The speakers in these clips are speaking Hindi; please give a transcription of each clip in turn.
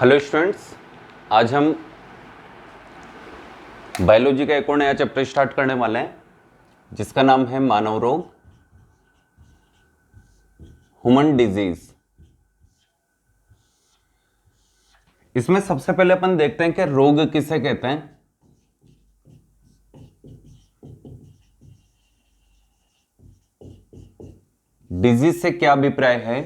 हेलो स्टूडेंट्स, आज हम बायोलॉजी का एक और नया चैप्टर स्टार्ट करने वाले हैं जिसका नाम है मानव रोग, ह्यूमन डिजीज। इसमें सबसे पहले अपन देखते हैं कि रोग किसे कहते हैं। डिजीज से क्या अभिप्राय है।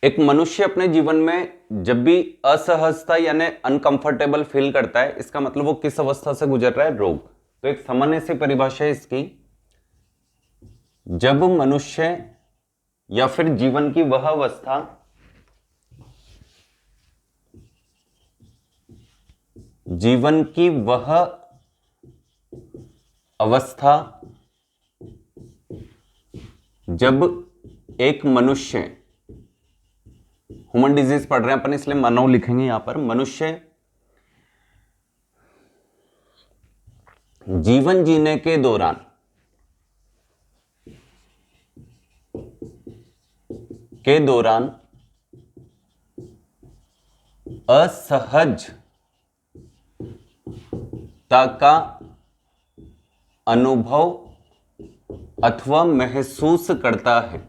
एक मनुष्य अपने जीवन में जब भी असहजता यानी अनकंफर्टेबल फील करता है, इसका मतलब वो किस अवस्था से गुजर रहा है, रोग। तो एक सामान्य सी परिभाषा है इसकी, जब मनुष्य या फिर जीवन की वह अवस्था जब एक मनुष्य, ह्यूमन डिजीज पढ़ रहे हैं अपन इसलिए मानव लिखेंगे यहां पर, मनुष्य जीवन जीने के दौरान असहजता का अनुभव अथवा महसूस करता है।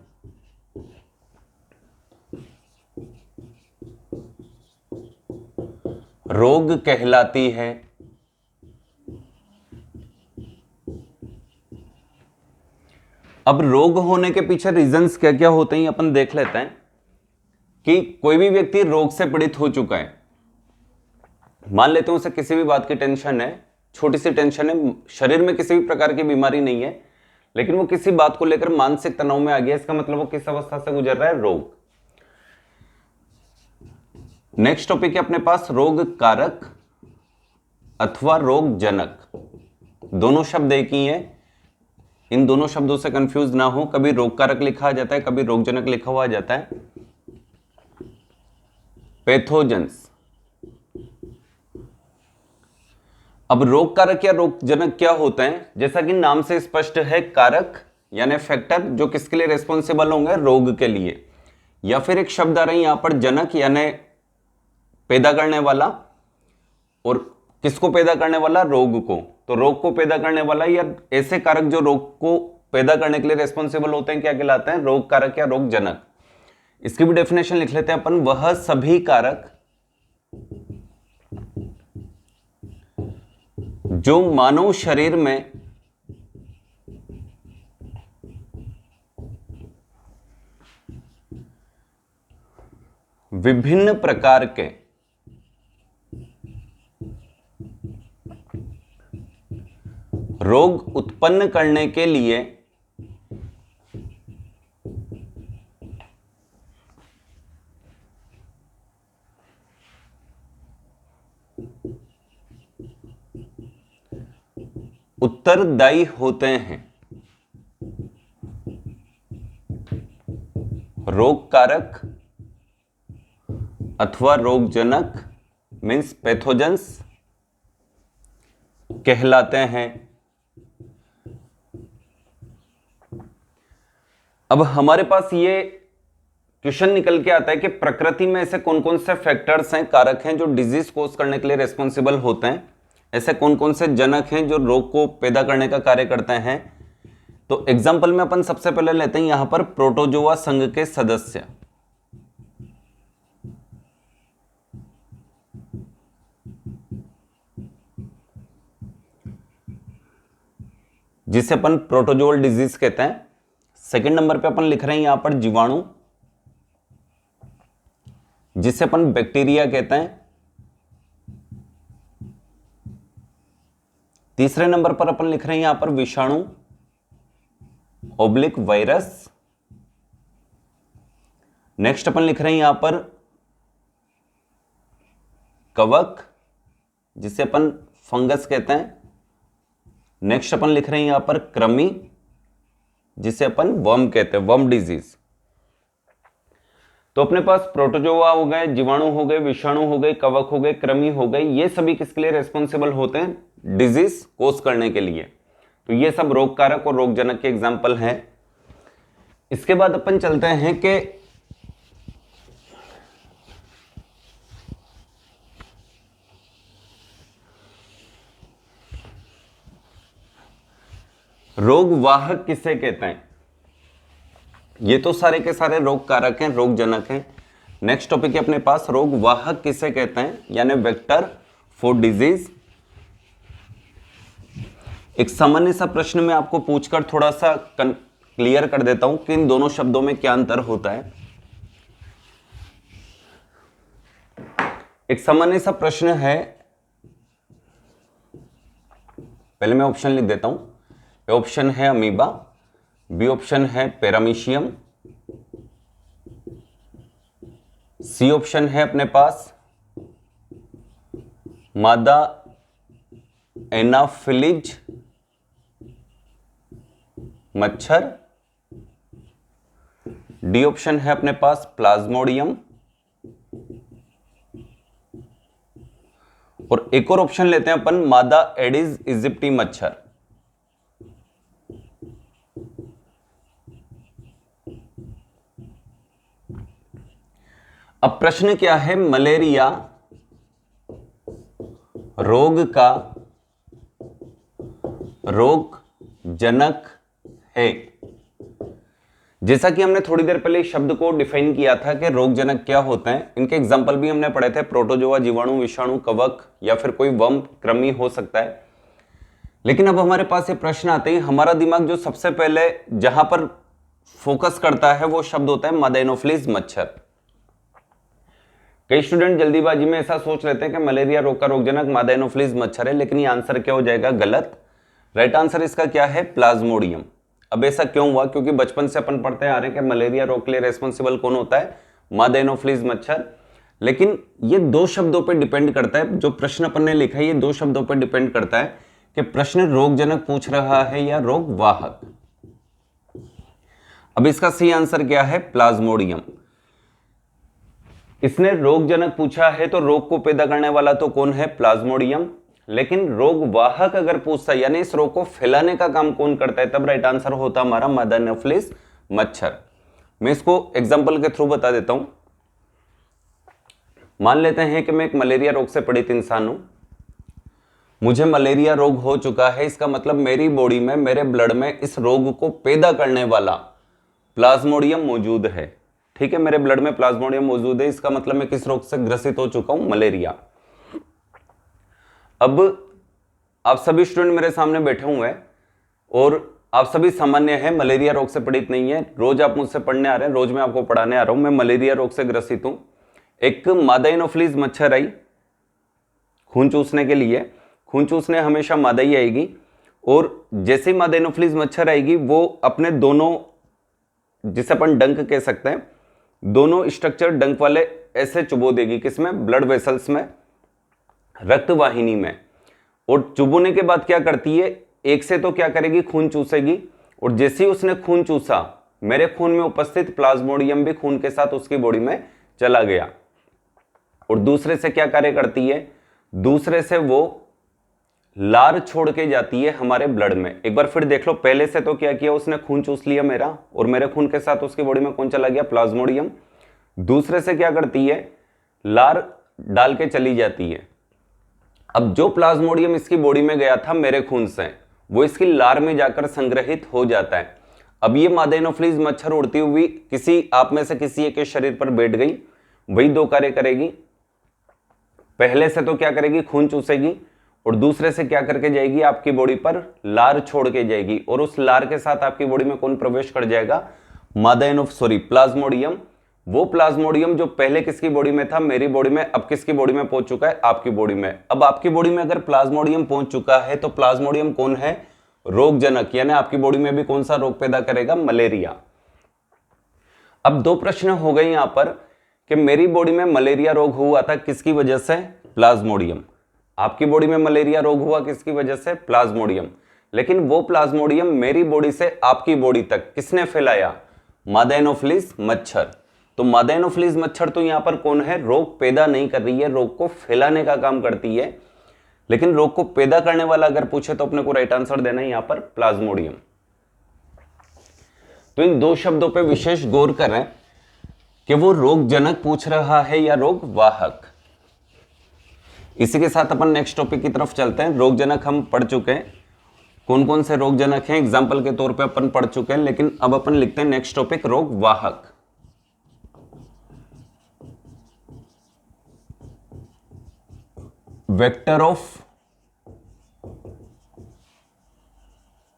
रोग कहलाती है। अब रोग होने के पीछे रीजंस क्या क्या होते हैं अपन देख लेते हैं कि कोई भी व्यक्ति रोग से पीड़ित हो चुका है, मान लेते हैं उसे किसी भी बात की टेंशन है, छोटी सी टेंशन है, शरीर में किसी भी प्रकार की बीमारी नहीं है, लेकिन वो किसी बात को लेकर मानसिक तनाव में आ गया, इसका मतलब वो किस अवस्था से गुजर रहा है, रोग। नेक्स्ट टॉपिक है अपने पास रोग कारक अथवा रोग जनक। दोनों शब्द एक ही हैं, इन दोनों शब्दों से कंफ्यूज ना हो, कभी रोग कारक लिखा जाता है, कभी रोग जनक लिखा हुआ जाता है। पैथोजेंस। अब रोग कारक या रोग जनक क्या होते हैं, जैसा कि नाम से स्पष्ट है, कारक यानी फैक्टर जो किसके लिए रिस्पॉन्सिबल होंगे, रोग के लिए। या फिर एक शब्द आ रहा है यहां पर जनक यानी पैदा करने वाला, और किसको पैदा करने वाला, रोग को। तो रोग को पैदा करने वाला या ऐसे कारक जो रोग को पैदा करने के लिए रिस्पॉन्सिबल होते हैं क्या कहलाते हैं, रोग कारक या रोग जनक। इसकी भी डेफिनेशन लिख लेते हैं अपन, वह सभी कारक जो मानव शरीर में विभिन्न प्रकार के रोग उत्पन्न करने के लिए उत्तरदायी होते हैं। रोग कारक अथवा रोग जनक मीन्स पैथोजेंस कहलाते हैं। अब हमारे पास ये क्वेश्चन निकल के आता है कि प्रकृति में ऐसे कौन कौन से फैक्टर्स हैं, कारक हैं जो डिजीज कोज करने के लिए रिस्पॉन्सिबल होते हैं, ऐसे कौन कौन से जनक हैं जो रोग को पैदा करने का कार्य करते हैं। तो एग्जाम्पल में अपन सबसे पहले लेते हैं यहां पर प्रोटोजोआ संघ के सदस्य, जिसे अपन प्रोटोजोअल डिजीज कहते हैं। सेकंड नंबर पे अपन लिख रहे हैं यहां पर जीवाणु, जिसे अपन बैक्टीरिया कहते हैं। तीसरे नंबर पर अपन लिख रहे हैं यहां पर विषाणु ओब्लिक वायरस। नेक्स्ट अपन लिख रहे हैं यहां पर कवक, जिसे अपन फंगस कहते हैं। नेक्स्ट अपन लिख रहे हैं यहां पर कृमि, जिसे अपन वर्म कहते हैं, वर्म डिजीज। तो अपने पास प्रोटोजोआ हो गए, जीवाणु हो गए, विषाणु हो गए, कवक हो गए, कृमि हो गए, ये सभी किसके लिए रिस्पॉन्सिबल होते हैं, डिजीज कोज करने के लिए। तो ये सब रोग कारक और रोग जनक के एग्जाम्पल हैं। इसके बाद अपन चलते हैं कि रोग वाहक किसे कहते हैं? ये तो सारे के सारे रोग कारक हैं, रोग जनक हैं। नेक्स्ट टॉपिक है अपने पास, रोग वाहक किसे कहते हैं, यानी वेक्टर फॉर डिजीज। एक सामान्य सा प्रश्न में आपको पूछकर थोड़ा सा क्लियर कर देता हूं कि इन दोनों शब्दों में क्या अंतर होता है। एक सामान्य सा प्रश्न है, पहले मैं ऑप्शन लिख देता हूं। ए ऑप्शन है अमीबा, बी ऑप्शन है पैरामीशियम, सी ऑप्शन है अपने पास मादा एनाफिलिज मच्छर, डी ऑप्शन है अपने पास प्लाज्मोडियम, और एक और ऑप्शन लेते हैं अपन मादा एडिस इजिप्टी मच्छर। अब प्रश्न क्या है, मलेरिया रोग का रोग जनक है। जैसा कि हमने थोड़ी देर पहले इस शब्द को डिफाइन किया था कि रोगजनक क्या होते हैं, इनके एग्जांपल भी हमने पढ़े थे, प्रोटोजोआ, जीवाणु, विषाणु, कवक या फिर कोई वर्म, कृमि हो सकता है। लेकिन अब हमारे पास ये प्रश्न आते हैं, हमारा दिमाग जो सबसे पहले जहां पर फोकस करता है वो शब्द होता है मादा एनोफिलिस मच्छर। कई स्टूडेंट जल्दीबाजी में ऐसा सोच लेते हैं कि मलेरिया रोग का रोगजनक मादा एनोफिलिस मच्छर है, लेकिन ये आंसर क्या हो जाएगा, गलत। राइट आंसर इसका क्या है, प्लाज्मोडियम। अब ऐसा क्यों हुआ, क्योंकि बचपन से अपन पढ़ते आ रहे हैं कि मलेरिया रोग के लिए रेस्पॉन्सिबल कौन होता है, मादा एनोफिलिस मच्छर। लेकिन ये दो शब्दों पर डिपेंड करता है, जो प्रश्न अपन ने लिखा है ये दो शब्दों पर डिपेंड करता है कि प्रश्न रोगजनक पूछ रहा है या रोग वाहक। अब इसका सही आंसर क्या है, प्लाज्मोडियम। इसने रोगजनक पूछा है तो रोग को पैदा करने वाला तो कौन है, प्लाज्मोडियम। लेकिन रोग वाहक अगर पूछता है, यानी इस रोग को फैलाने का काम कौन करता है, तब राइट आंसर होता हमारा मादा एनोफिलिस मच्छर। मैं इसको एग्जांपल के थ्रू बता देता हूं। मान लेते हैं कि मैं एक मलेरिया रोग से पीड़ित इंसान हूं, मुझे मलेरिया रोग हो चुका है। इसका मतलब मेरी बॉडी में, मेरे ब्लड में इस रोग को पैदा करने वाला प्लाज्मोडियम मौजूद है। ठीक है, मेरे ब्लड में प्लाज्मोडियम मौजूद है, इसका मतलब मैं किस रोग से ग्रसित हो चुका हूं, मलेरिया। अब आप सभी स्टूडेंट मेरे सामने बैठे हुए हैं और आप सभी सामान्य हैं, मलेरिया रोग से पीड़ित नहीं है। रोज आप मुझसे पढ़ने आ रहे हैं, रोज मैं आपको पढ़ाने आ रहा हूं, मैं मलेरिया रोग से ग्रसित हूं। एक मादा एनोफिलिस मच्छर आई खून चूसने के लिए, खून चूसने हमेशा मादा ही आएगी, और जैसे ही मादा एनोफिलिस मच्छर आएगी वो अपने दोनों, जिसे अपन डंक कह सकते हैं, दोनों स्ट्रक्चर डंक वाले ऐसे चुबो देगी, किसमें, ब्लड वेसल्स में, रक्तवाहिनी में। और चुबोने के बाद क्या करती है, एक से तो क्या करेगी, खून चूसेगी, और जैसे ही उसने खून चूसा, मेरे खून में उपस्थित प्लाज्मोडियम भी खून के साथ उसकी बॉडी में चला गया। और दूसरे से क्या कार्य करती है, दूसरे से वो लार छोड़ के जाती है हमारे ब्लड में। एक बार फिर देख लो, पहले से तो क्या किया, उसने खून चूस लिया मेरा, और मेरे खून के साथ उसकी बॉडी में कौन चला गया, प्लाज्मोडियम। दूसरे से क्या करती है, लार डाल के चली जाती है। अब जो प्लाज्मोडियम इसकी बॉडी में गया था मेरे खून से, वो इसकी लार में जाकर संग्रहित हो जाता है। अब ये मादा एनोफिलिस मच्छर उड़ती हुई किसी आप में से किसी एक के शरीर पर बैठ गई, वही दो कार्य करेगी। पहले से तो क्या करेगी, खून चूसेगी, और दूसरे से क्या करके जाएगी, आपकी बॉडी पर लार छोड़ के जाएगी, और उस लार के साथ आपकी बॉडी में कौन प्रवेश कर जाएगा, प्लाज्मोडियम। वो प्लाज्मोडियम जो पहले किसकी बॉडी में था, मेरी बॉडी में, अब किसकी बॉडी में पहुंच चुका है, आपकी बॉडी में। अब आपकी बॉडी में अगर प्लाज्मोडियम पहुंच चुका है तो प्लाज्मोडियम कौन है, रोगजनक, यानी आपकी बॉडी में भी कौन सा रोग पैदा करेगा, मलेरिया। अब दो प्रश्न हो गए यहां पर कि मेरी बॉडी में मलेरिया रोग हुआ था किसकी वजह से, प्लाज्मोडियम। आपकी बॉडी में मलेरिया रोग हुआ किसकी वजह से, प्लाज्मोडियम। लेकिन वो प्लाज्मोडियम मेरी बॉडी से आपकी बॉडी तक किसने फैलाया, मादा एनोफिलिस मच्छर। तो मादा एनोफिलिस मच्छर तो यहां पर कौन है, रोग पैदा नहीं कर रही है, रोग को फैलाने का काम करती है। लेकिन रोग को पैदा करने वाला अगर पूछे तो अपने को राइट आंसर देना है यहां पर प्लाज्मोडियम। तो इन दो शब्दों पे विशेष गौर करें कि वो रोगजनक पूछ रहा है या रोग वाहक। इसी के साथ अपन नेक्स्ट टॉपिक की तरफ चलते हैं। रोगजनक हम पढ़ चुके हैं, कौन कौन से रोग जनक हैं एग्जाम्पल के तौर पे अपन पढ़ चुके हैं, लेकिन अब अपन लिखते हैं नेक्स्ट टॉपिक रोग वाहक। वेक्टर ऑफ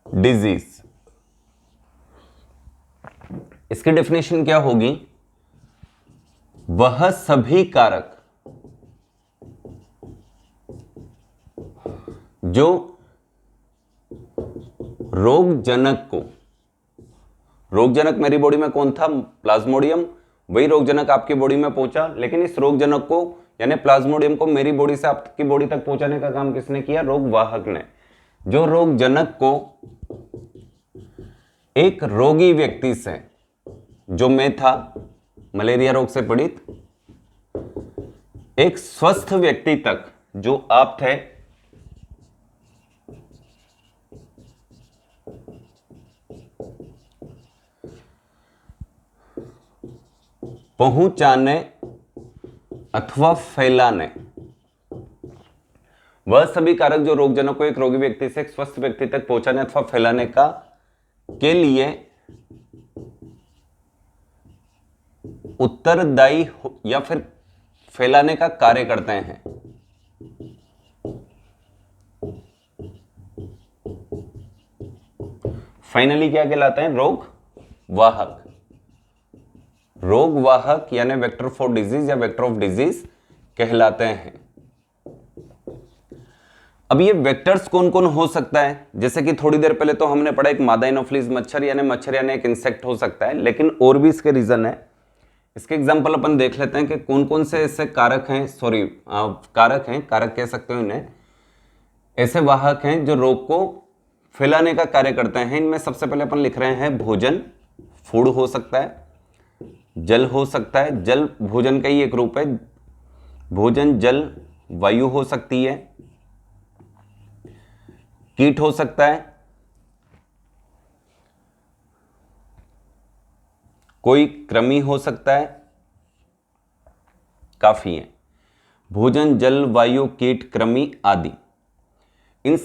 डिजीज, इसकी डेफिनेशन क्या होगी? वह सभी कारक जो रोगजनक को, रोगजनक मेरी बॉडी में कौन था? प्लाज्मोडियम। वही रोगजनक आपकी बॉडी में पहुंचा, लेकिन इस रोगजनक को यानी प्लाज्मोडियम को मेरी बॉडी से आपकी बॉडी तक पहुंचाने का काम किसने किया? रोगवाहक ने। जो रोगजनक को एक रोगी व्यक्ति से, जो मैं था मलेरिया रोग से पीड़ित, एक स्वस्थ व्यक्ति तक जो आप थे, पहुंचाने अथवा फैलाने, वह सभी कारक जो रोगजनक को एक रोगी व्यक्ति से एक स्वस्थ व्यक्ति तक पहुंचाने अथवा फैलाने का के लिए उत्तरदायी या फिर फैलाने का कार्य करते हैं। फाइनली क्या कहलाते हैं? रोग वाहक। रोग वाहक यानी वेक्टर फॉर डिजीज या वेक्टर ऑफ डिजीज कहलाते हैं। अब ये वेक्टर्स कौन कौन हो सकता है? जैसे कि थोड़ी देर पहले तो हमने पढ़ा एक मादा एनोफिलीज मच्छर यानी एक इंसेक्ट हो सकता है, लेकिन और भी इसके रीजन है। इसके एग्जांपल अपन देख लेते हैं कि कौन कौन से ऐसे कारक हैं, कारक कह सकते हो इन्हें, ऐसे वाहक हैं जो रोग को फैलाने का कार्य करते हैं। इनमें सबसे पहले अपन लिख रहे हैं भोजन, फूड हो सकता है, जल हो सकता है, जल भोजन का ही एक रूप है, भोजन, जल, वायु हो सकती है, कीट हो सकता है, कोई कृमि हो सकता है, काफी है। भोजन, जल, वायु, कीट, कृमि आदि। इन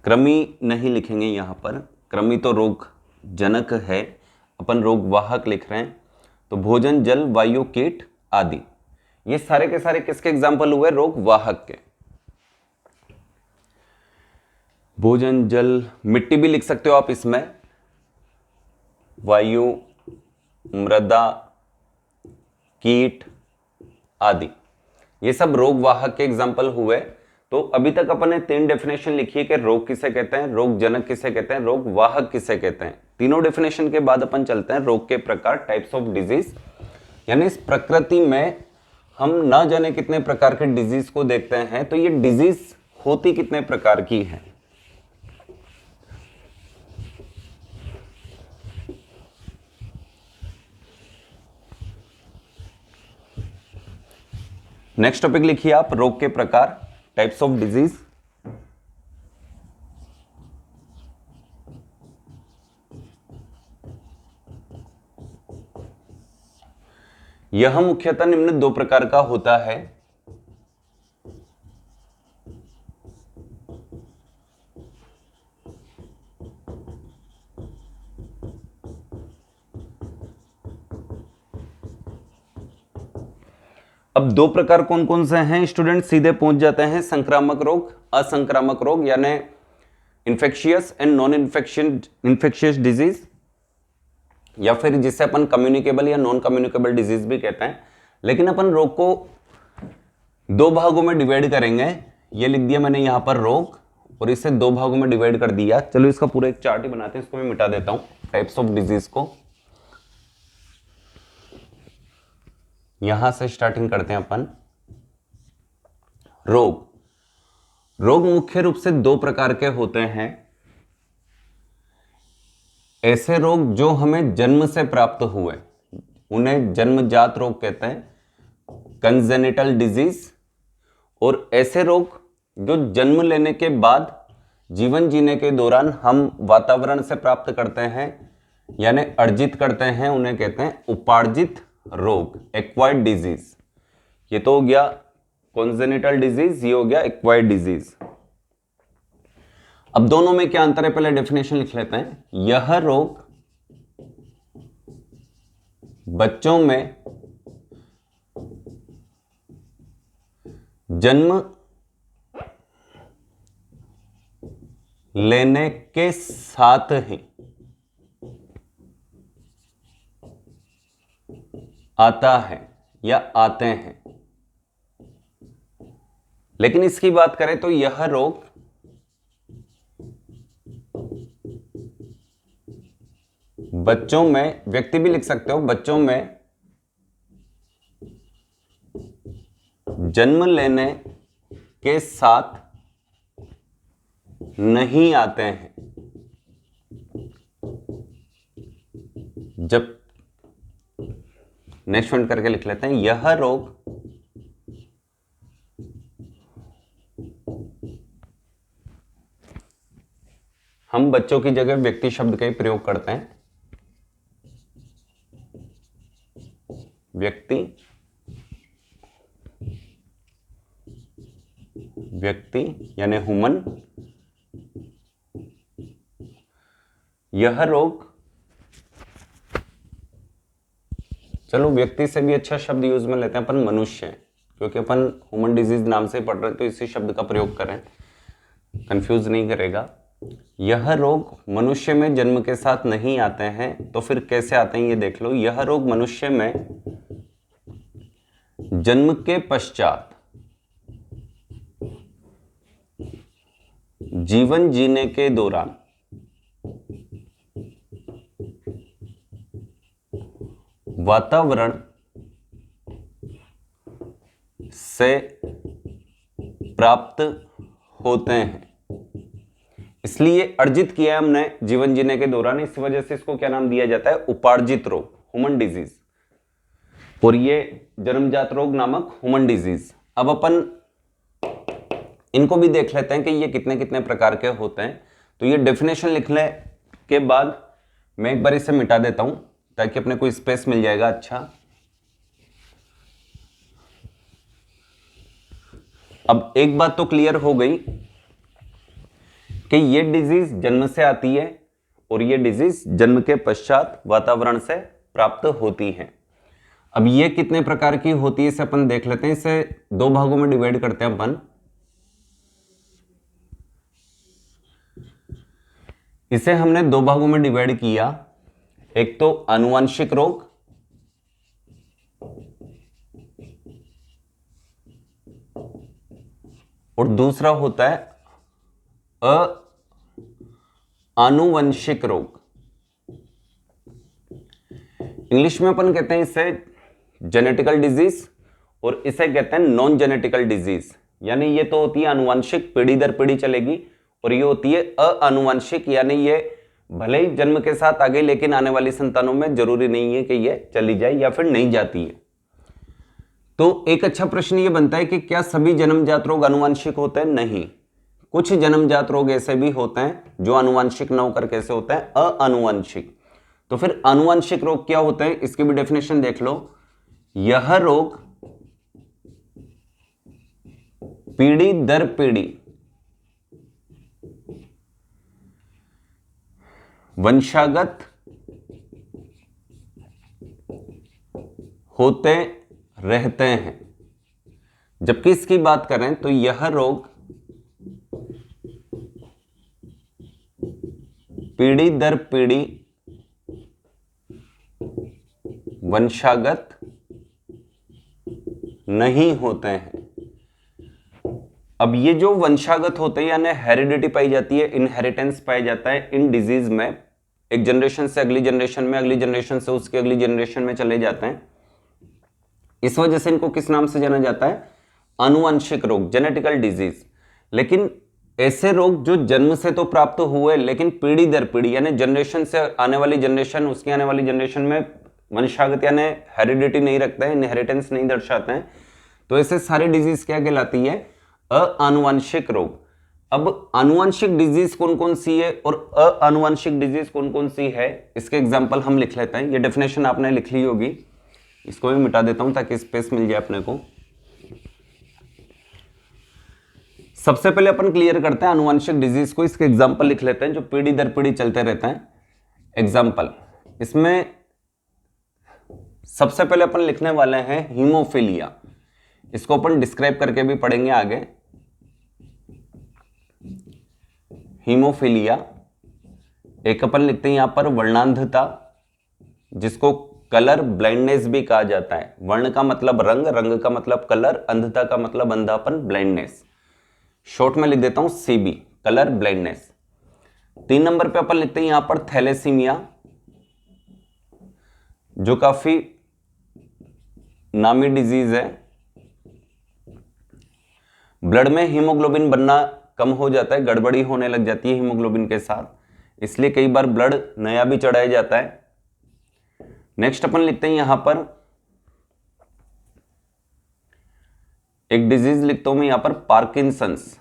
कृमि नहीं लिखेंगे यहां पर, कृमि तो रोग जनक है, अपन रोग वाहक लिख रहे हैं। तो भोजन, जल, वायु, कीट आदि, ये सारे के सारे किसके एग्जाम्पल हुए? रोग वाहक के। भोजन, जल, मिट्टी भी लिख सकते हो आप इसमें, वायु, मृदा, कीट आदि, ये सब रोग वाहक के एग्जाम्पल हुए। तो अभी तक अपन ने 3 डेफिनेशन लिखी है कि रोग किसे कहते हैं, रोग जनक किसे कहते हैं, रोग वाहक किसे कहते हैं। तीनों डेफिनेशन के बाद अपन चलते हैं रोग के प्रकार, टाइप्स ऑफ डिजीज, यानी इस प्रकृति में हम ना जाने कितने प्रकार के डिजीज को देखते हैं, तो ये डिजीज होती कितने प्रकार की है। नेक्स्ट टॉपिक लिखिए आप, रोग के प्रकार, टाइप्स ऑफ डिजीज। यह मुख्यतः निम्न 2 प्रकार का होता है। अब 2 प्रकार कौन कौन से हैं? स्टूडेंट सीधे पहुंच जाते हैं, संक्रामक रोग, असंक्रामक रोग, यानी infectious and non infectious disease, या फिर जिसे अपन कम्युनिकेबल या नॉन कम्युनिकेबल डिजीज भी कहते हैं। लेकिन अपन रोग को 2 भागों में डिवाइड करेंगे। ये लिख दिया मैंने यहां पर रोग, और इसे 2 भागों में डिवाइड कर दिया। चलो इसका पूरा एक चार्ट ही बनाते हैं, इसको मैं मिटा देता हूं टाइप्स ऑफ डिजीज को। यहां से स्टार्टिंग करते हैं अपन। रोग मुख्य रूप से 2 प्रकार के होते हैं। ऐसे रोग जो हमें जन्म से प्राप्त हुए, उन्हें जन्मजात रोग कहते हैं, कंजेनिटल डिजीज। और ऐसे रोग जो जन्म लेने के बाद जीवन जीने के दौरान हम वातावरण से प्राप्त करते हैं यानी अर्जित करते हैं, उन्हें कहते हैं उपार्जित रोग, एक्वायर्ड डिजीज। ये तो हो गया कॉन्जेनिटल डिजीज, ये हो गया एक्वायर्ड डिजीज। अब दोनों में क्या अंतर है, पहले डेफिनेशन लिख लेते हैं। यह रोग बच्चों में जन्म लेने के साथ ही आता है या आते हैं। लेकिन इसकी बात करें तो यह रोग बच्चों में, व्यक्ति भी लिख सकते हो, बच्चों में जन्म लेने के साथ नहीं आते हैं। जब नेक्स्ट पॉइंट करके लिख लेते हैं, यह रोग हम बच्चों की जगह व्यक्ति शब्द का ही प्रयोग करते हैं। व्यक्ति यानी ह्यूमन, यह रोग, चलो व्यक्ति से भी अच्छा शब्द यूज में लेते हैं अपन, मनुष्य, क्योंकि अपन ह्यूमन डिजीज नाम से पढ़ रहे हैं तो इसी शब्द का प्रयोग करें, कंफ्यूज नहीं करेगा। यह रोग मनुष्य में जन्म के साथ नहीं आते हैं, तो फिर कैसे आते हैं ये देख लो। यह रोग मनुष्य में जन्म के पश्चात जीवन जीने के दौरान वातावरण से प्राप्त होते हैं। इसलिए अर्जित किया है हमने जीवन जीने के दौरान, इस वजह से इसको क्या नाम दिया जाता है, उपार्जित रोग, ह्यूमन डिजीज, और ये जन्मजात रोग नामक ह्यूमन डिजीज। अब अपन इनको भी देख लेते हैं कि ये कितने कितने प्रकार के होते हैं। तो ये डेफिनेशन लिखने के बाद मैं एक बार इसे मिटा देता हूं ताकि अपने को स्पेस मिल जाएगा। अच्छा, अब एक बात तो क्लियर हो गई कि ये डिजीज जन्म से आती है और ये डिजीज जन्म के पश्चात वातावरण से प्राप्त होती है। अब ये कितने प्रकार की होती है इसे अपन देख लेते हैं। इसे दो भागों में डिवाइड करते हैं अपन। इसे हमने दो भागों में डिवाइड किया, एक तो आनुवंशिक रोग और दूसरा होता है आनुवंशिक रोग। इंग्लिश में अपन कहते हैं इसे जेनेटिकल डिजीज और इसे कहते हैं नॉन जेनेटिकल डिजीज। यानी ये तो होती है आनुवंशिक, पीढ़ी दर पीढ़ी चलेगी, और ये होती है आनुवंशिक, यानी ये भले ही जन्म के साथ आ गई लेकिन आने वाली संतानों में जरूरी नहीं है कि ये चली जाए या फिर नहीं जाती है। तो एक अच्छा प्रश्न ये बनता है कि क्या सभी जन्मजात रोग आनुवंशिक होते हैं? नहीं, कुछ जन्मजात रोग ऐसे भी होते हैं जो आनुवंशिक न होकर कैसे होते हैं, आनुवंशिक। तो फिर आनुवंशिक रोग क्या होते हैं इसकी भी डेफिनेशन देख लो। यह रोग पीढ़ी दर पीढ़ी वंशागत होते रहते हैं। जबकि इसकी बात करें तो यह रोग पीढ़ी दर पीढ़ी वंशागत नहीं होते हैं। अब ये जो वंशागत होते हैं यानी हेरिडिटी पाई जाती है, इनहेरिटेंस पाया जाता है इन डिजीज में, एक जनरेशन से अगली जनरेशन में, अगली जनरेशन से उसकी अगली जनरेशन में चले जाते हैं। इस वजह से इनको किस नाम से जाना जाता है, आनुवंशिक रोग, जेनेटिकल डिजीज। लेकिन ऐसे रोग जो जन्म से तो प्राप्त हुए लेकिन पीढ़ी दर पीढ़ी यानी जनरेशन से आने वाली जनरेशन, उसकी आने वाली जनरेशन में वंशागत यानी हेरिडिटी नहीं रखते हैं, इनहेरिटेंस नहीं दर्शाते हैं, तो ऐसे सारे डिजीज क्या कहलाती है, आनुवंशिक रोग। अब आनुवंशिक डिजीज कौन कौन सी है और आनुवंशिक डिजीज कौन कौन सी है, इसके एग्जांपल हम लिख लेते हैं। ये डेफिनेशन आपने लिख ली होगी, इसको भी मिटा देता हूं ताकि स्पेस मिल जाए अपने को। सबसे पहले अपन क्लियर करते हैं आनुवंशिक डिजीज को, इसके एग्जाम्पल लिख लेते हैं जो पीढ़ी दर पीढ़ी चलते रहते हैं। एग्जाम्पल इसमें सबसे पहले अपन लिखने वाले हैं हीमोफीलिया। इसको अपन डिस्क्राइब करके भी पढ़ेंगे आगे। हीमोफीलिया एक अपन लिखते हैं यहां पर वर्णांधता, जिसको कलर ब्लाइंडनेस भी कहा जाता है। वर्ण का मतलब रंग, रंग का मतलब कलर, अंधता का मतलब अंधापन, ब्लाइंडनेस। शॉर्ट में लिख देता हूं सीबी, कलर ब्लाइंडनेस। 3 नंबर पे अपन लिखते हैं यहां पर थैलेसीमिया, जो काफी नामी डिजीज है। ब्लड में हीमोग्लोबिन बनना कम हो जाता है, गड़बड़ी होने लग जाती है हीमोग्लोबिन के साथ, इसलिए कई बार ब्लड नया भी चढ़ाया जाता है। नेक्स्ट अपन लिखते हैं यहां पर एक डिजीज लिखता हूं मैं यहां पर पार्किंसंस।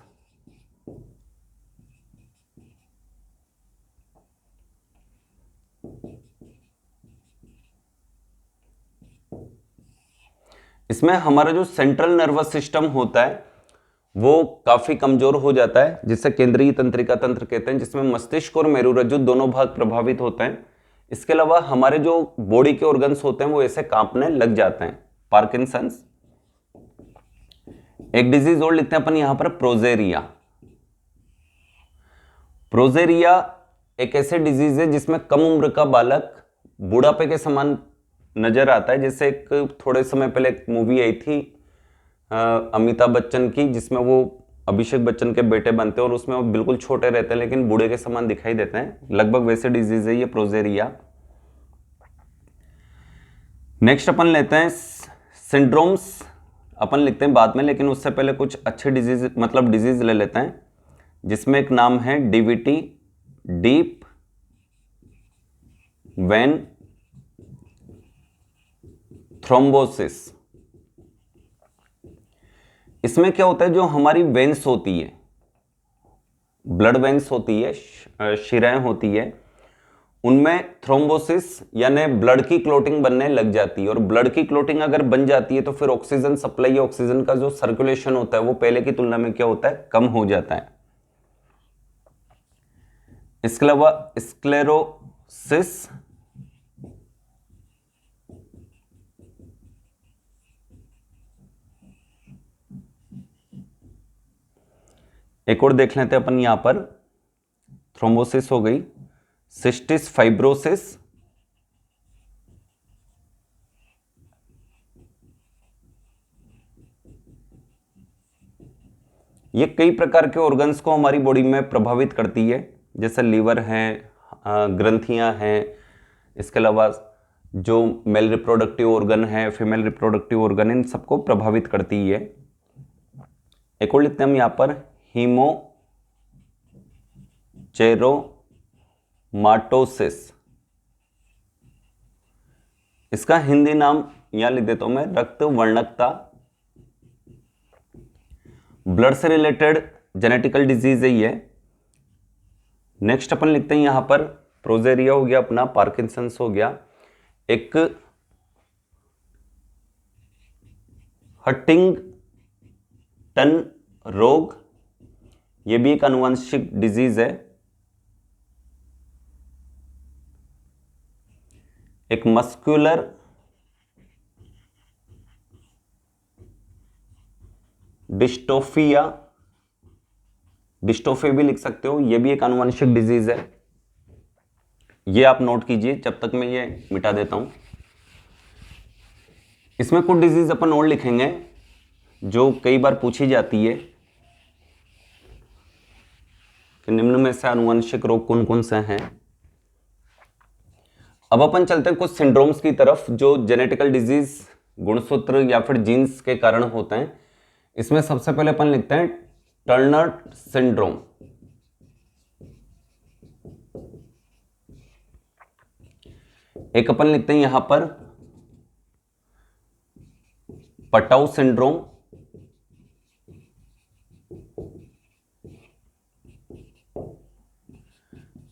इसमें हमारा जो सेंट्रल नर्वस सिस्टम होता है वो काफी कमजोर हो जाता है, जिसे केंद्रीय तंत्रिका तंत्र कहते हैं, जिसमें मस्तिष्क और मेरुरज्जु दोनों भाग प्रभावित होते हैं। इसके अलावा हमारे जो बॉडी के ऑर्गन्स होते हैं वो ऐसे कांपने लग जाते हैं, पार्किंसंस। एक डिजीज और लिखते हैं अपन यहां पर प्रोजेरिया। प्रोजेरिया एक ऐसे डिजीज है जिसमें कम उम्र का बालक बुढ़ापे के समान नजर आता है। जैसे एक थोड़े समय पहले एक मूवी आई थी अमिताभ बच्चन की, जिसमें वो अभिषेक बच्चन के बेटे बनते हैं और उसमें वो बिल्कुल छोटे रहते हैं लेकिन बूढ़े के समान दिखाई देते हैं। लगभग वैसे डिजीज है ये प्रोजेरिया। नेक्स्ट अपन लेते हैं सिंड्रोम्स, अपन लिखते हैं बाद में, लेकिन उससे पहले कुछ अच्छे डिजीज मतलब डिजीज ले लेते हैं, जिसमें एक नाम है डीवीटी, डीप वेन थ्रोम्बोसिस। इसमें क्या होता है, जो हमारी वेन्स होती है, ब्लड वेन्स होती है, शिराएं होती है, उनमें थ्रोम्बोसिस यानी ब्लड की क्लोटिंग बनने लग जाती है। और ब्लड की क्लोटिंग अगर बन जाती है तो फिर ऑक्सीजन सप्लाई या ऑक्सीजन का जो सर्कुलेशन होता है वो पहले की तुलना में क्या होता है, कम हो जाता है। इसके अलावा स्क्लेरोसिस, एक और देख लेते हैं अपन यहां पर, थ्रोम्बोसिस हो गई, सिस्टिस फाइब्रोसिस, ये कई प्रकार के ऑर्गन्स को हमारी बॉडी में प्रभावित करती है, जैसे लीवर है, ग्रंथियां हैं। इसके अलावा जो मेल रिप्रोडक्टिव ऑर्गन है, फीमेल रिप्रोडक्टिव ऑर्गन, इन सबको प्रभावित करती है। एक और लिखते हैं हम यहां पर हीमोचेरोमाटोसिस। इसका हिंदी नाम यहां लिख देता हूं मैं, रक्त वर्णकता। ब्लड से रिलेटेड जेनेटिकल डिजीज है ये। नेक्स्ट अपन लिखते हैं यहां पर प्रोजेरिया हो गया अपना, पार्किंसंस हो गया, एक हंटिंगटन रोग, ये भी एक आनुवंशिक डिजीज है। एक मस्कुलर डिस्टोफिया, डिस्टोफी भी लिख सकते हो, ये भी एक आनुवंशिक डिजीज है। ये आप नोट कीजिए जब तक मैं ये मिटा देता हूं। इसमें कुछ डिजीज अपन और लिखेंगे जो कई बार पूछी जाती है कि निम्न में से आनुवंशिक रोग कौन कौन से हैं। अब अपन चलते हैं कुछ सिंड्रोम्स की तरफ जो जेनेटिकल डिजीज, गुणसूत्र या फिर जीन्स के कारण होते हैं। इसमें सबसे पहले अपन लिखते हैं टर्नर सिंड्रोम। एक अपन लिखते हैं यहां पर Patau syndrome,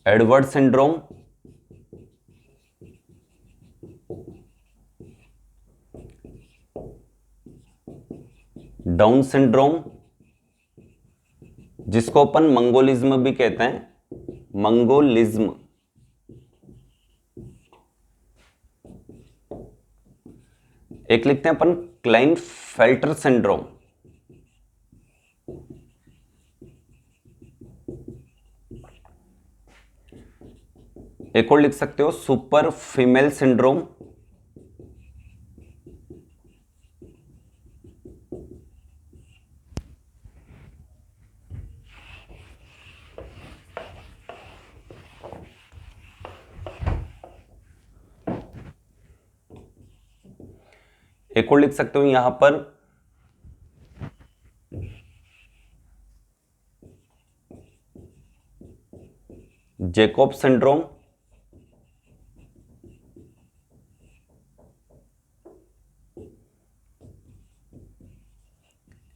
Edward syndrome, down syndrome, जिसको अपन मंगोलिज्म भी कहते हैं, मंगोलिज्म। एक लिखते हैं अपन क्लाइनफेल्टर सिंड्रोम। एक और लिख सकते हो सुपर फीमेल सिंड्रोम। एक और लिख सकते हो यहां पर जैकोब सिंड्रोम।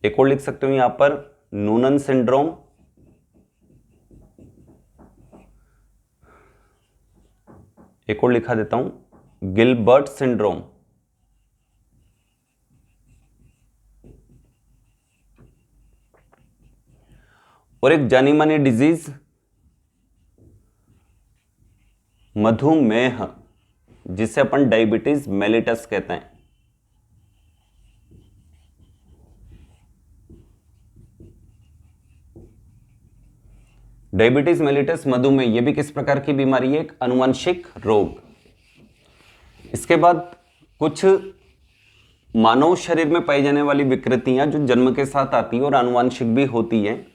एक और लिख सकते हो यहां पर नूनन सिंड्रोम। एक और लिखा देता हूं गिलबर्ट सिंड्रोम। और एक जानी मानी डिजीज मधुमेह, जिसे अपन डायबिटीज मेलिटस कहते हैं। डायबिटीज मेलिटस मधुमेह, यह भी किस प्रकार की बीमारी है? एक आनुवंशिक रोग। इसके बाद कुछ मानव शरीर में पाई जाने वाली विकृतियां जो जन्म के साथ आती है और आनुवंशिक भी होती है।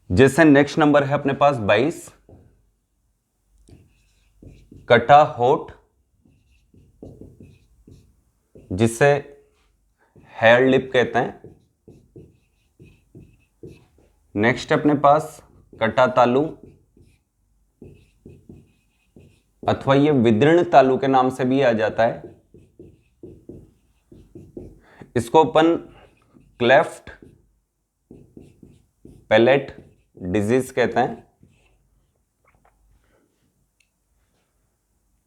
जैसे नेक्स्ट नंबर है अपने पास 22, कटा होठ, जिसे हेयर लिप कहते हैं। नेक्स्ट अपने पास कटा तालु, अथवा ये विदीर्ण तालु के नाम से भी आ जाता है। इसको अपन क्लेफ्ट पैलेट डिजीज कहते हैं।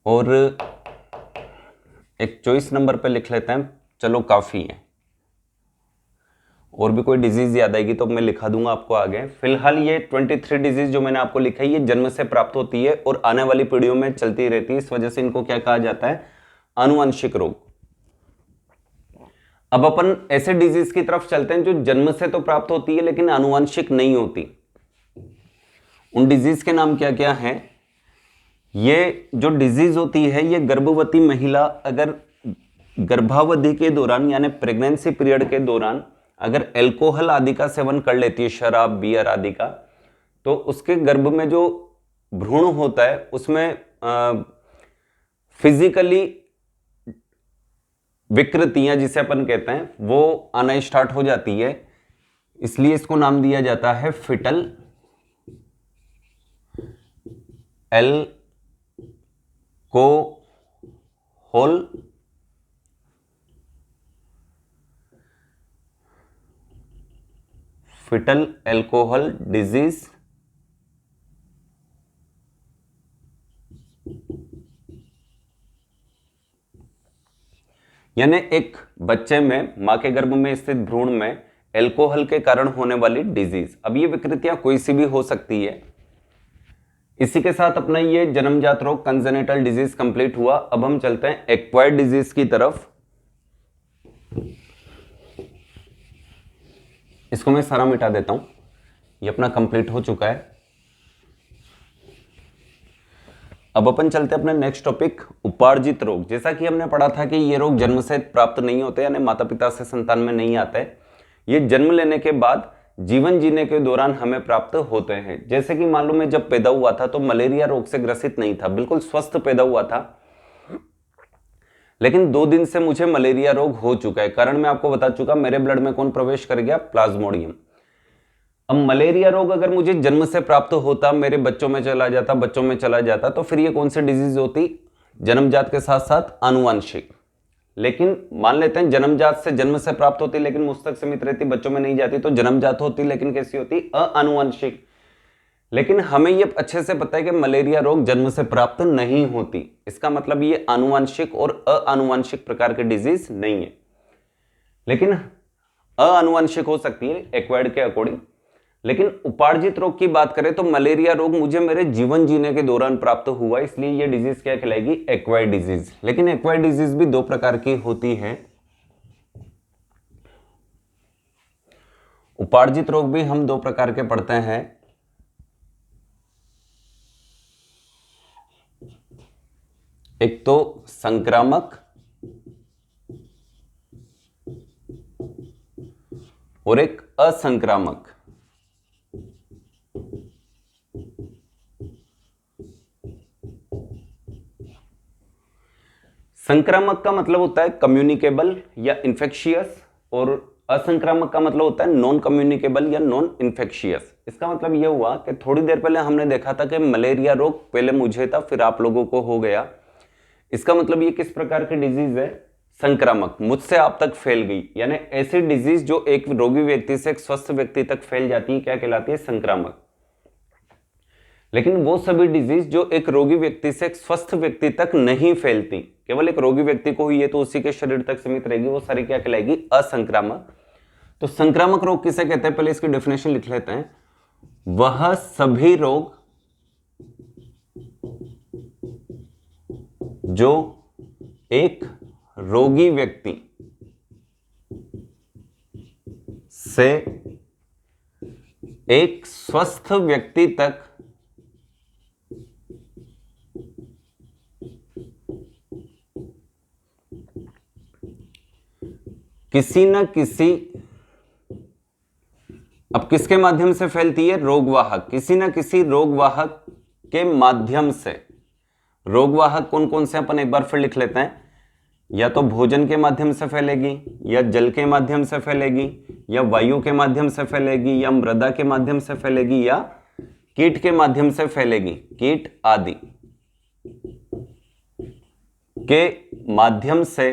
और एक 24 नंबर पे लिख लेते हैं, चलो काफी है। और भी कोई डिजीज याद आएगी तो मैं लिखा दूंगा आपको आगे। फिलहाल ये 23 डिजीज जो मैंने आपको लिखा है ये जन्म से प्राप्त होती है और आने वाली पीढ़ियों में चलती रहती है। इस वजह से इनको क्या कहा जाता है? आनुवंशिक रोग। अब अपन ऐसे डिजीज की तरफ चलते हैं जो जन्म से तो प्राप्त होती है लेकिन आनुवंशिक नहीं होती। उन डिजीज के नाम क्या क्या हैं? ये जो डिजीज होती है ये गर्भवती महिला अगर गर्भावधि के दौरान यानी प्रेगनेंसी पीरियड के दौरान अगर अल्कोहल आदि का सेवन कर लेती है, शराब बियर आदि का, तो उसके गर्भ में जो भ्रूण होता है उसमें फिजिकली विकृतियां जिसे अपन कहते हैं वो आना स्टार्ट हो जाती है। इसलिए इसको नाम दिया जाता है fetal alcohol fetal alcohol disease. यानी एक बच्चे में मां के गर्भ में स्थित भ्रूण में एल्कोहल के कारण होने वाली डिजीज। अब ये विकृतियां कोई सी भी हो सकती है। इसी के साथ अपना ये जन्मजात रोग कंजेनिटल डिजीज कंप्लीट हुआ। अब हम चलते हैं एक्वायर्ड डिजीज की तरफ। इसको मैं सारा मिटा देता हूं, ये अपना कंप्लीट हो चुका है। अब अपन चलते हैं अपने नेक्स्ट टॉपिक उपार्जित रोग। जैसा कि हमने पढ़ा था कि ये रोग जन्म से प्राप्त नहीं होते यानी माता पिता से संतान में नहीं आते, ये जन्म लेने के बाद जीवन जीने के दौरान हमें प्राप्त होते हैं। जैसे कि मान लो मैं जब पैदा हुआ था तो मलेरिया रोग से ग्रसित नहीं था, बिल्कुल स्वस्थ पैदा हुआ था, लेकिन 2 दिन से मुझे मलेरिया रोग हो चुका है। कारण मैं आपको बता चुका, मेरे ब्लड में कौन प्रवेश कर गया? प्लाज्मोडियम। अब मलेरिया रोग अगर मुझे जन्म से प्राप्त होता, मेरे बच्चों में चला जाता, तो फिर ये कौन सी डिजीज होती? जन्मजात के साथ साथ आनुवंशिक। लेकिन मान लेते हैं जन्मजात से जन्म से प्राप्त होती लेकिन मुझ तक सीमित रहती, बच्चों में नहीं जाती, तो जन्मजात होती लेकिन कैसी होती? आनुवंशिक। लेकिन हमें ये अच्छे से पता है कि मलेरिया रोग जन्म से प्राप्त नहीं होती। इसका मतलब ये आनुवांशिक और अआनुवांशिक प्रकार की डिजीज नहीं है, लेकिन अआनुवांशिक हो सकती है एक्वायर्ड के अकॉर्डिंग। लेकिन उपार्जित रोग की बात करें तो मलेरिया रोग मुझे मेरे जीवन जीने के दौरान प्राप्त हुआ, इसलिए ये डिजीज क्या कहलाएगी? Acquired disease. लेकिन एक्वायर्ड डिजीज भी दो प्रकार की होती है। उपार्जित रोग भी हम दो प्रकार के पढ़ते हैं, एक तो संक्रामक और एक असंक्रामक। संक्रामक का मतलब होता है कम्युनिकेबल या इन्फेक्शियस, और असंक्रामक का मतलब होता है नॉन कम्युनिकेबल या नॉन इन्फेक्शियस। इसका मतलब यह हुआ कि थोड़ी देर पहले हमने देखा था कि मलेरिया रोग पहले मुझे था, फिर आप लोगों को हो गया। इसका मतलब ये किस प्रकार की डिजीज है? संक्रामक, मुझसे आप तक फैल गई, यानी ऐसी डिजीज जो एक रोगी व्यक्ति से एक स्वस्थ व्यक्ति तक फैल जाती है, क्या कहलाती है? संक्रामक। लेकिन वो सभी डिजीज जो एक रोगी व्यक्ति से एक स्वस्थ व्यक्ति तक नहीं फैलती, केवल एक रोगी व्यक्ति को हुई है तो उसी के शरीर तक सीमित रहेगी, वो सारी क्या कहलाएगी? असंक्रामक। तो संक्रामक रोग किसे कहते हैं? पहले इसकी डेफिनेशन लिख लेते हैं। वह सभी रोग जो एक रोगी व्यक्ति से एक स्वस्थ व्यक्ति तक किसी न किसी, अब किसके माध्यम से फैलती है? रोगवाहक, किसी न किसी रोगवाहक के माध्यम से। रोगवाहक कौन कौन से? अपन एक बार फिर लिख लेते हैं। या तो भोजन के माध्यम से फैलेगी, या जल के माध्यम से फैलेगी, या वायु के माध्यम से फैलेगी, या मृदा के माध्यम से फैलेगी, या कीट के माध्यम से फैलेगी। कीट आदि के माध्यम से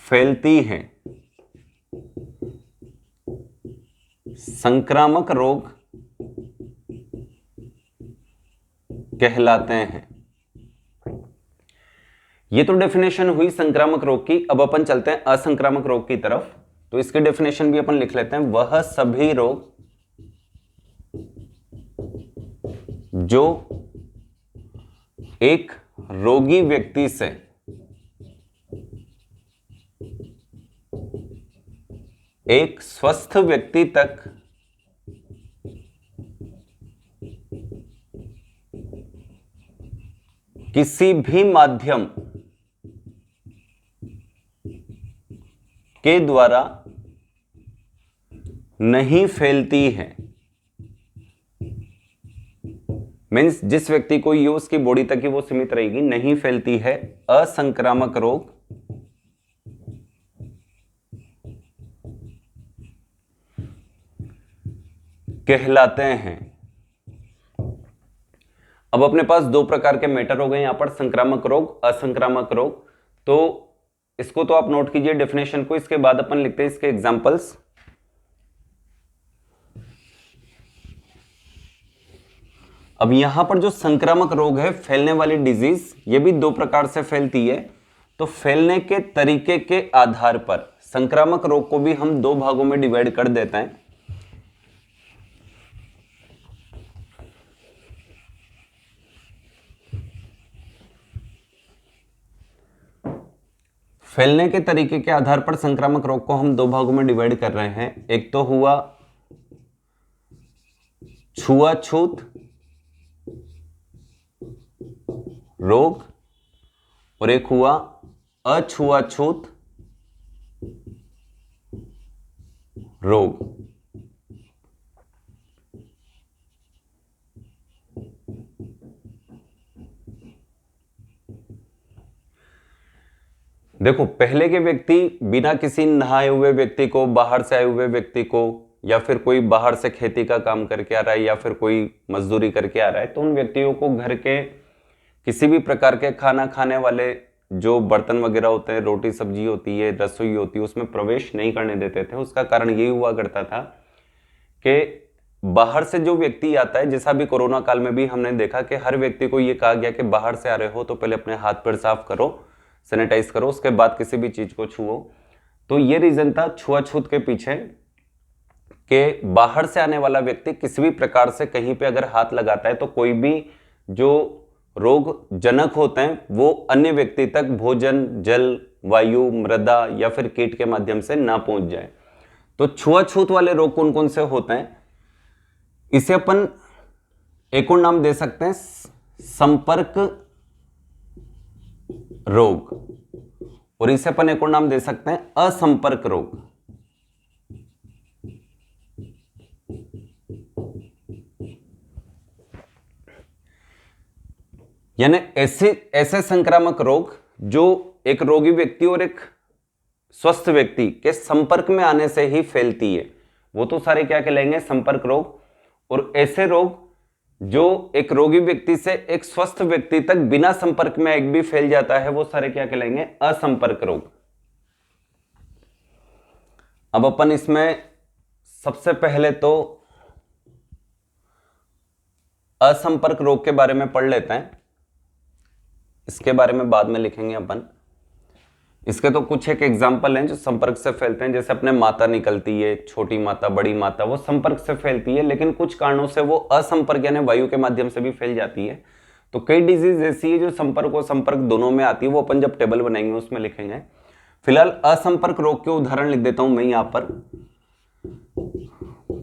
फैलती है संक्रामक रोग कहलाते हैं। ये तो डेफिनेशन हुई संक्रामक रोग की। अब अपन चलते हैं असंक्रामक रोग की तरफ। तो इसकी डेफिनेशन भी अपन लिख लेते हैं। वह सभी रोग जो एक रोगी व्यक्ति से एक स्वस्थ व्यक्ति तक किसी भी माध्यम के द्वारा नहीं फैलती है। मीन्स जिस व्यक्ति को ये उसकी बॉडी तक ही वो सीमित रहेगी, नहीं फैलती है, असंक्रामक रोग कहलाते हैं। अब अपने पास दो प्रकार के मैटर हो गए यहां पर, संक्रामक रोग, असंक्रामक रोग। तो इसको तो आप नोट कीजिए डेफिनेशन को। इसके बाद अपन लिखते हैं इसके एग्जांपल्स। अब यहां पर जो संक्रामक रोग है, फैलने वाली डिजीज, ये भी दो प्रकार से फैलती है। तो फैलने के तरीके के आधार पर संक्रामक रोग को भी हम दो भागों में डिवाइड कर देते हैं। फैलने के तरीके के आधार पर संक्रामक रोग को हम दो भागों में डिवाइड कर रहे हैं। एक तो हुआ छुआछूत रोग और एक हुआ अछुआछूत रोग। देखो, पहले के व्यक्ति बिना किसी नहाए हुए व्यक्ति को, बाहर से आए हुए व्यक्ति को, या फिर कोई बाहर से खेती का काम करके आ रहा है या फिर कोई मजदूरी करके आ रहा है, तो उन व्यक्तियों को घर के किसी भी प्रकार के खाना खाने वाले जो बर्तन वगैरह होते हैं, रोटी सब्जी होती है, रसोई होती है, उसमें प्रवेश नहीं करने देते थे। उसका कारण यही हुआ करता था कि बाहर से जो व्यक्ति आता है, जैसा भी कोरोना काल में भी हमने देखा कि हर व्यक्ति को ये कहा गया कि बाहर से आ रहे हो तो पहले अपने हाथ पैर साफ करो, सैनिटाइज करो, उसके बाद किसी भी चीज को छुओ। तो ये रीजन था छुआछूत के पीछे कि बाहर से आने वाला व्यक्ति किसी भी प्रकार से कहीं पे अगर हाथ लगाता है तो कोई भी जो रोग जनक होते हैं वो अन्य व्यक्ति तक भोजन, जल, वायु, मृदा या फिर कीट के माध्यम से ना पहुंच जाए। तो छुआछूत वाले रोग कौन कौन से होते हैं, इसे अपन एक और नाम दे सकते हैं संपर्क रोग, और इसे अपन एक और नाम दे सकते हैं असंपर्क रोग। यानी ऐसे संक्रामक रोग जो एक रोगी व्यक्ति और एक स्वस्थ व्यक्ति के संपर्क में आने से ही फैलती है, वो तो सारे क्या कहलाएंगे, संपर्क रोग। और ऐसे रोग जो एक रोगी व्यक्ति से एक स्वस्थ व्यक्ति तक बिना संपर्क में एक भी फैल जाता है, वो सारे क्या कहलाएंगे, असंपर्क रोग। अब अपन इसमें सबसे पहले तो असंपर्क रोग के बारे में पढ़ लेते हैं, इसके बारे में बाद में लिखेंगे अपन। इसके तो कुछ एक एग्जाम्पल हैं जो संपर्क से फैलते हैं, जैसे अपने माता निकलती है, छोटी माता, बड़ी माता, वो संपर्क से फैलती है, लेकिन कुछ कारणों से वो असंपर्क यानी वायु के माध्यम से भी फैल जाती है। तो कई डिजीज ऐसी है जो संपर्क और संपर्क दोनों में आती है, वो अपन जब टेबल बनाएंगे उसमें लिखेंगे। फिलहाल असंपर्क रोग के उदाहरण लिख देता हूं मैं यहां पर।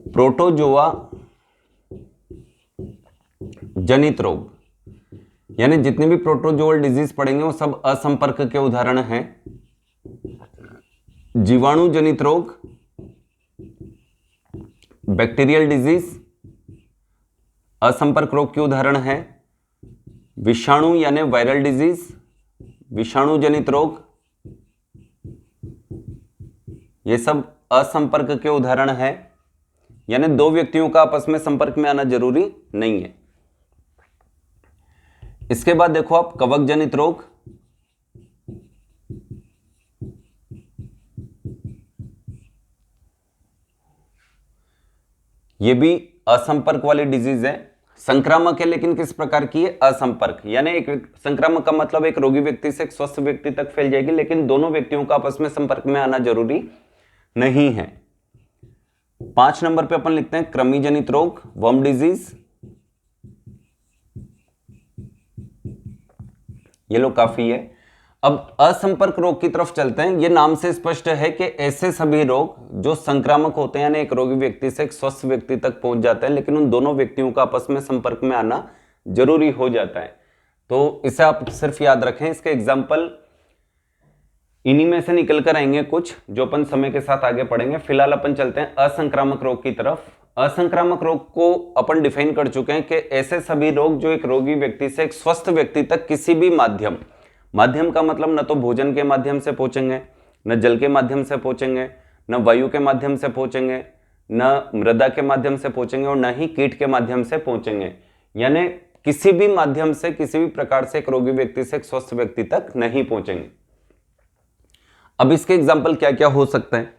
प्रोटोजोआ जनित रोग, यानी जितने भी प्रोटोजोअल डिजीज पढ़ेंगे वो सब असंपर्क के उदाहरण हैं। जीवाणु जनित रोग, बैक्टीरियल डिजीज असंपर्क रोग के उदाहरण है। विषाणु यानी वायरल डिजीज, विषाणु जनित रोग, ये सब असंपर्क के उदाहरण है। यानी दो व्यक्तियों का आपस में संपर्क में आना जरूरी नहीं है। इसके बाद देखो आप कवक जनित रोग, ये भी असंपर्क वाली डिजीज है, संक्रामक है लेकिन किस प्रकार की है, असंपर्क। यानी एक संक्रामक का मतलब एक रोगी व्यक्ति से एक स्वस्थ व्यक्ति तक फैल जाएगी, लेकिन दोनों व्यक्तियों का आपस में संपर्क में आना जरूरी नहीं है। 5 नंबर पे अपन लिखते हैं कृमि जनित रोग, वर्म डिजीज। ये लोग काफी है। अब असंपर्क रोग की तरफ चलते हैं। ये नाम से स्पष्ट है कि ऐसे सभी रोग जो संक्रामक होते हैं, यानी एक रोगी व्यक्ति से एक स्वस्थ व्यक्ति तक पहुंच जाते हैं, लेकिन उन दोनों व्यक्तियों का आपस में संपर्क में आना जरूरी हो जाता है। तो इसे आप सिर्फ याद रखें। इसके एग्जाम्पल इन्हीं में से निकल कर आएंगे कुछ, जो अपन समय के साथ आगे पढ़ेंगे। फिलहाल अपन चलते हैं असंक्रामक रोग की तरफ। असंक्रामक रोग को अपन डिफाइन कर चुके हैं कि ऐसे सभी रोग जो एक रोगी व्यक्ति से एक स्वस्थ व्यक्ति तक किसी भी माध्यम का मतलब न तो भोजन के माध्यम से पहुंचेंगे, न जल के माध्यम से पहुंचेंगे, न वायु के माध्यम से पहुंचेंगे, न मृदा के माध्यम से पहुंचेंगे, और न ही कीट के माध्यम से पहुंचेंगे। यानी किसी भी माध्यम से, किसी भी प्रकार से एक रोगी व्यक्ति से एक स्वस्थ व्यक्ति तक नहीं पहुंचेंगे। अब इसके एग्जाम्पल क्या क्या हो सकते हैं,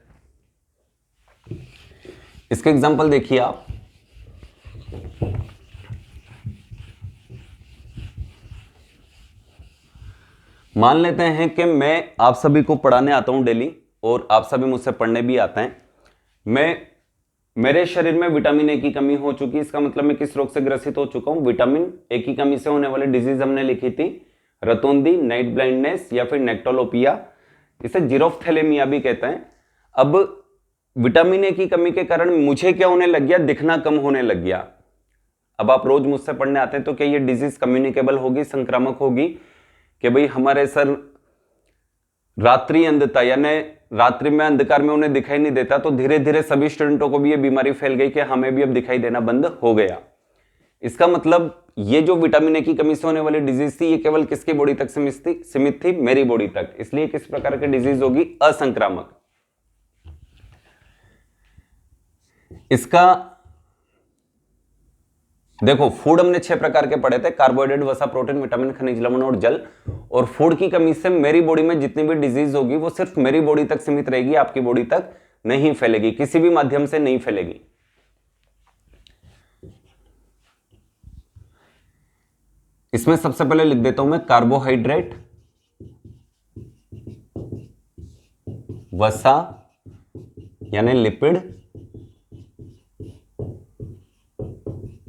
इसके एग्जाम्पल देखिए आप। मान लेते हैं कि मैं आप सभी को पढ़ाने आता हूं डेली, और आप सभी मुझसे पढ़ने भी आते हैं। मेरे शरीर में विटामिन ए की कमी हो चुकी है। इसका मतलब मैं किस रोग से ग्रसित हो चुका हूं, विटामिन ए की कमी से होने वाली डिजीज हमने लिखी थी, रतौंधी, नाइट ब्लाइंडनेस या फिर नेक्टोलोपिया। इसे जीरोफ्थैलेमिया भी कहते हैं। अब विटामिन ए की कमी के कारण मुझे क्या होने लग गया, दिखना कम होने लग गया। अब आप रोज मुझसे पढ़ने आते हैं, तो क्या ये डिजीज कम्युनिकेबल होगी, संक्रामक होगी, कि भाई हमारे सर रात्रि अंधता यानी रात्रि में अंधकार में उन्हें दिखाई नहीं देता, तो धीरे धीरे सभी स्टूडेंटों को भी ये बीमारी फैल गई कि हमें भी अब दिखाई देना बंद हो गया। इसका मतलब ये जो विटामिन ए की कमी से होने वाली डिजीज थी, ये केवल किसकी बॉडी तक सीमित थी, मेरी बॉडी तक। इसलिए किस प्रकार की डिजीज होगी, असंक्रामक। इसका देखो, फूड हमने 6 प्रकार के पढ़े थे, कार्बोहाइड्रेट, वसा, प्रोटीन, विटामिन, खनिज लवण और जल। और फूड की कमी से मेरी बॉडी में जितनी भी डिजीज होगी वो सिर्फ मेरी बॉडी तक सीमित रहेगी, आपकी बॉडी तक नहीं फैलेगी, किसी भी माध्यम से नहीं फैलेगी। इसमें सबसे पहले लिख देता हूं मैं कार्बोहाइड्रेट, वसा यानी लिपिड,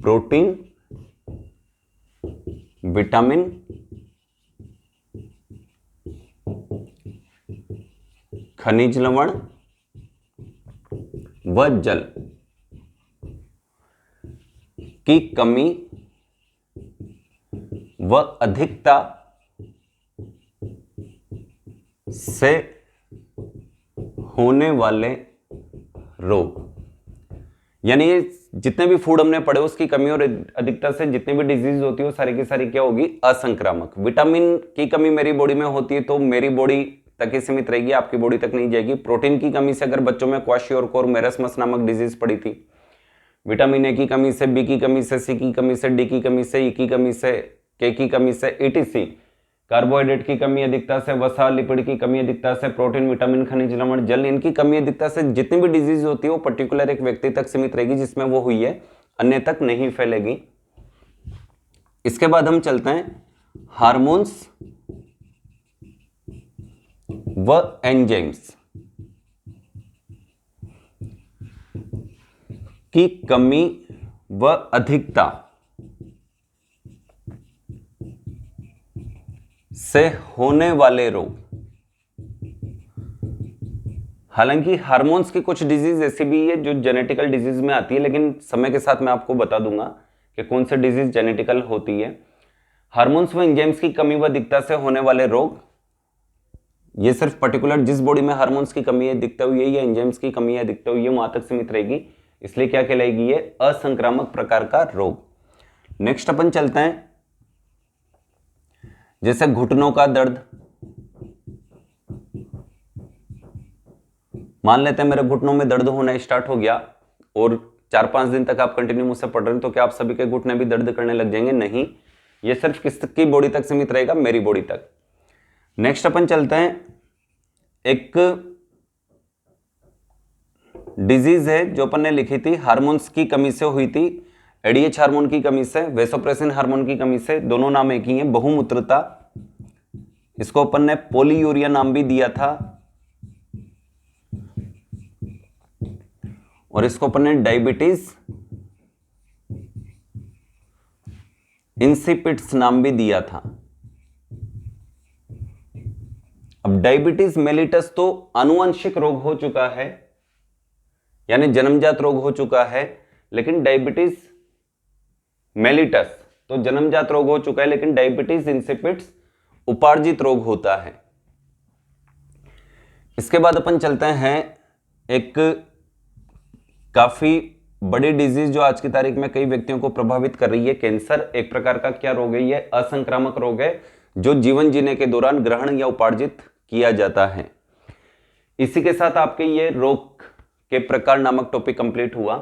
प्रोटीन, विटामिन, खनिज लवण व जल की कमी व अधिकता से होने वाले रोग। यानी ये जितने भी फूड हमने पढ़े उसकी कमी और अधिकता से जितनी भी डिजीज होती है वो सारी की सारी क्या होगी, असंक्रामक। विटामिन की कमी मेरी बॉडी में होती है तो मेरी बॉडी तक ही सीमित रहेगी, आपकी बॉडी तक नहीं जाएगी। प्रोटीन की कमी से अगर बच्चों में क्वाशियोरकोर मेरस्मस नामक डिजीज पड़ी थी, विटामिन ए की कमी से, बी की कमी से, सी की कमी से, डी की कमी से, ई की कमी से, के की कमी से, ईटीसी। कार्बोहाइड्रेट की कमी अधिकता से, वसा लिपिड की कमी अधिकता से, प्रोटीन विटामिन खनिज लवण जल इनकी कमी अधिकता से जितनी भी डिजीज होती है वो पर्टिकुलर एक व्यक्ति तक सीमित रहेगी जिसमें वो हुई है, अन्य तक नहीं फैलेगी। इसके बाद हम चलते हैं हार्मोन्स व एंजाइम्स की कमी व अधिकता से होने वाले रोग। हालांकि हार्मोन्स की कुछ डिजीज ऐसी भी है जो जेनेटिकल डिजीज में आती है, लेकिन समय के साथ मैं आपको बता दूंगा कि कौन सी डिजीज जेनेटिकल होती है। हार्मोन्स व एंजाइम्स की कमी व अधिकता से होने वाले रोग, ये सिर्फ पर्टिकुलर जिस बॉडी में हार्मोन्स की कमी है दिखता हुई है या एंजाइम्स की कमी है दिखता हुई है वहां तक सीमित रहेगी, इसलिए क्या कहलाएगी, ये असंक्रामक प्रकार का रोग। नेक्स्ट अपन चलते हैं, जैसे घुटनों का दर्द। मान लेते हैं मेरे घुटनों में दर्द होना स्टार्ट हो गया और 4-5 दिन तक आप कंटिन्यू मुझसे पढ़ रहे हैं, तो क्या आप सभी के घुटने भी दर्द करने लग जाएंगे? नहीं, ये सिर्फ किसकी बॉडी तक सीमित रहेगा, मेरी बॉडी तक। नेक्स्ट अपन चलते हैं, एक डिजीज है जो अपन ने लिखी थी हार्मोन्स की कमी से हुई थी, एडीएच हार्मोन की कमी से, वेसोप्रेसिन हार्मोन की कमी से, दोनों नाम एक ही है, बहुमूत्रता। इसको अपन ने पॉलीयूरिया नाम भी दिया था और इसको अपन ने डायबिटीज इंसिपिड्स नाम भी दिया था। अब डायबिटीज मेलिटस तो आनुवंशिक रोग हो चुका है, यानी जन्मजात रोग हो चुका है, लेकिन डायबिटीज मेलिटस तो जन्मजात रोग हो चुका है, लेकिन डायबिटीज इंसिपिड्स उपार्जित रोग होता है। इसके बाद अपन चलते हैं एक काफी बड़ी डिजीज जो आज की तारीख में कई व्यक्तियों को प्रभावित कर रही है, कैंसर। एक प्रकार का क्या रोग है, ये असंक्रामक रोग है जो जीवन जीने के दौरान ग्रहण या उपार्जित किया जाता है। इसी के साथ आपके ये रोग के प्रकार नामक टॉपिक कंप्लीट हुआ।